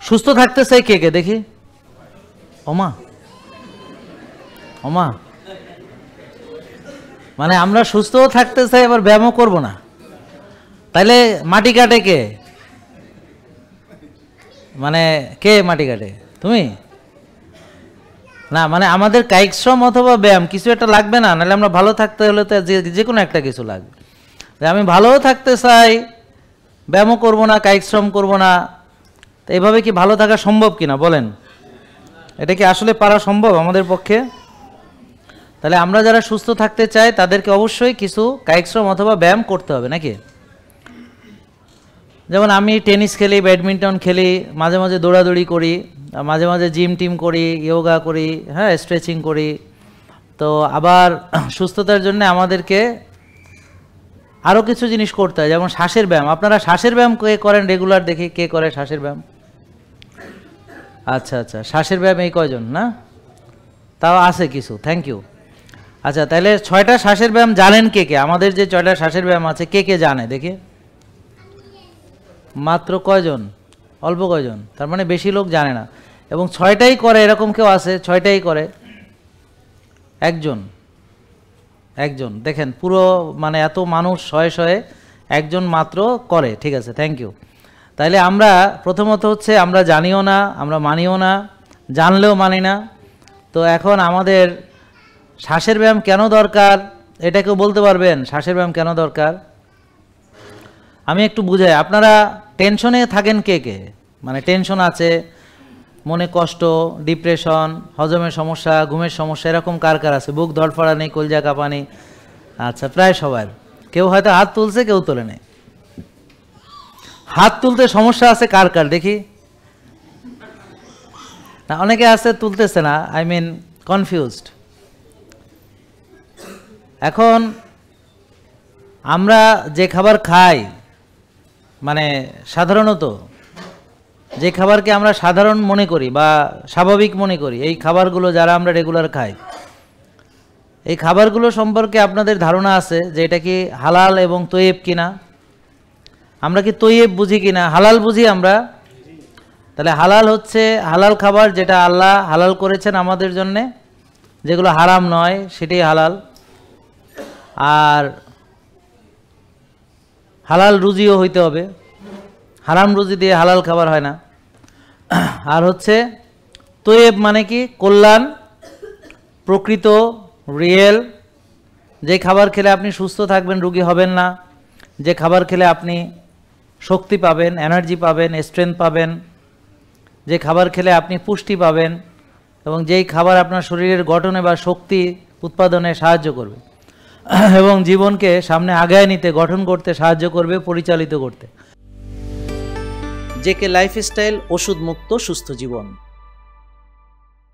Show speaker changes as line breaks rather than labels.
সুস্থ থাকতে চাই কে কে দেখি? ওমা ওমা, মানে আমরা সুস্থও থাকতে চাই আবার ব্যায়ামও করব না, তাইলে মাটি কাটে কে? মানে কে মাটি কাটে? তুমি না, মানে আমাদের কায়িক শ্রম অথবা ব্যায়াম কিছু একটা লাগবে না? নাহলে আমরা ভালো থাকতে হলে তো যে কোনো একটা কিছু লাগবে। আমি ভালোও থাকতে চাই, ব্যায়ামও করব না, কায়িক শ্রম করব না, তো এইভাবে কি ভালো থাকা সম্ভব কিনা বলেন? এটা কি আসলে পারা সম্ভব আমাদের পক্ষে? তাহলে আমরা যারা সুস্থ থাকতে চাই তাদেরকে অবশ্যই কিছু কায়িক শ্রম অথবা ব্যায়াম করতে হবে নাকি? যেমন আমি টেনিস খেলি, ব্যাডমিন্টন খেলি, মাঝে মাঝে দৌড়াদৌড়ি করি, মাঝে মাঝে জিম টিম করি, যোগা করি, হ্যাঁ স্ট্রেচিং করি। তো আবার সুস্থতার জন্য আমাদেরকে আরও কিছু জিনিস করতে হয়, যেমন শ্বাসের ব্যায়াম। আপনারা শ্বাসের ব্যায়াম কে করেন রেগুলার দেখি? কে করে শ্বাসের ব্যায়াম? আচ্ছা আচ্ছা, শ্বাসের ব্যায়াম এই কয়জন না? তাও আছে কিছু, থ্যাংক ইউ। আচ্ছা, তাহলে 6টা শ্বাসের ব্যায়াম জানেন কে কে? আমাদের যে 6টা শ্বাসের ব্যায়াম আছে কে কে জানে দেখি? মাত্র কয়জন? অল্প কয়জন, তার মানে বেশি লোক জানে না। এবং 6টাই করে এরকম কেউ আছে? 6টাই করে একজন? একজন। দেখেন পুরো মানে এত মানুষ শয়ে শয়ে একজন মাত্র করে, ঠিক আছে, থ্যাংক ইউ। তাইলে আমরা প্রথমত হচ্ছে আমরা জানিও না, আমরা মানিও না, জানলেও মানি না। তো এখন আমাদের শ্বাসের ব্যায়াম কেন দরকার এটা কেউ বলতে পারবেন? শ্বাসের ব্যায়াম কেন দরকার আমি একটু বুঝাই। আপনারা টেনশনে থাকেন কে কে? মানে টেনশন আছে, মনে কষ্ট, ডিপ্রেশন, হজমের সমস্যা, ঘুমের সমস্যা, এরকম কার কার আছে? বুক ধড়ফড়ানি, কলজা কাঁপানি? আচ্ছা, প্রায় সবার। কেউ হয়তো হাত তুলছে, কেউ তোলে নেই। হাত তুলতে সমস্যা আছে কার কার দেখি? না, অনেকে আছে তুলতেছে না, আই মিন কনফিউজড। এখন আমরা যে খাবার খাই, মানে সাধারণত যে খাবারকে আমরা সাধারণ মনে করি বা স্বাভাবিক মনে করি, এই খাবারগুলো যারা আমরা রেগুলার খাই, এই খাবারগুলো সম্পর্কে আপনাদের ধারণা আছে যে এটা কি হালাল এবং তৈয়ব কিনা? আমরা কি তৈয়ব বুঝি কিনা, হালাল বুঝি আমরা? তাহলে হালাল হচ্ছে হালাল খাবার, যেটা আল্লাহ হালাল করেছেন আমাদের জন্যে, যেগুলো হারাম নয় সেটাই হালাল। আর হালাল রুজিও হইতে হবে, হারাম রুজি দিয়ে হালাল খাবার হয় না। আর হচ্ছে তৈয়ব মানে কি? কল্যাণ, প্রকৃত, রিয়েল, যে খাবার খেলে আপনি সুস্থ থাকবেন, রোগী হবেন না, যে খাবার খেলে আপনি শক্তি পাবেন, এনার্জি পাবেন, স্ট্রেংথ পাবেন, যে খাবার খেলে আপনি পুষ্টি পাবেন, এবং যেই খাবার আপনার শরীরের গঠনে বা শক্তি উৎপাদনে সাহায্য করবে এবং জীবনকে সামনে আগায় নিতে, গঠন করতে সাহায্য করবে, পরিচালিত করতে। জেকে লাইফস্টাইল, ওষুধ মুক্ত সুস্থ জীবন।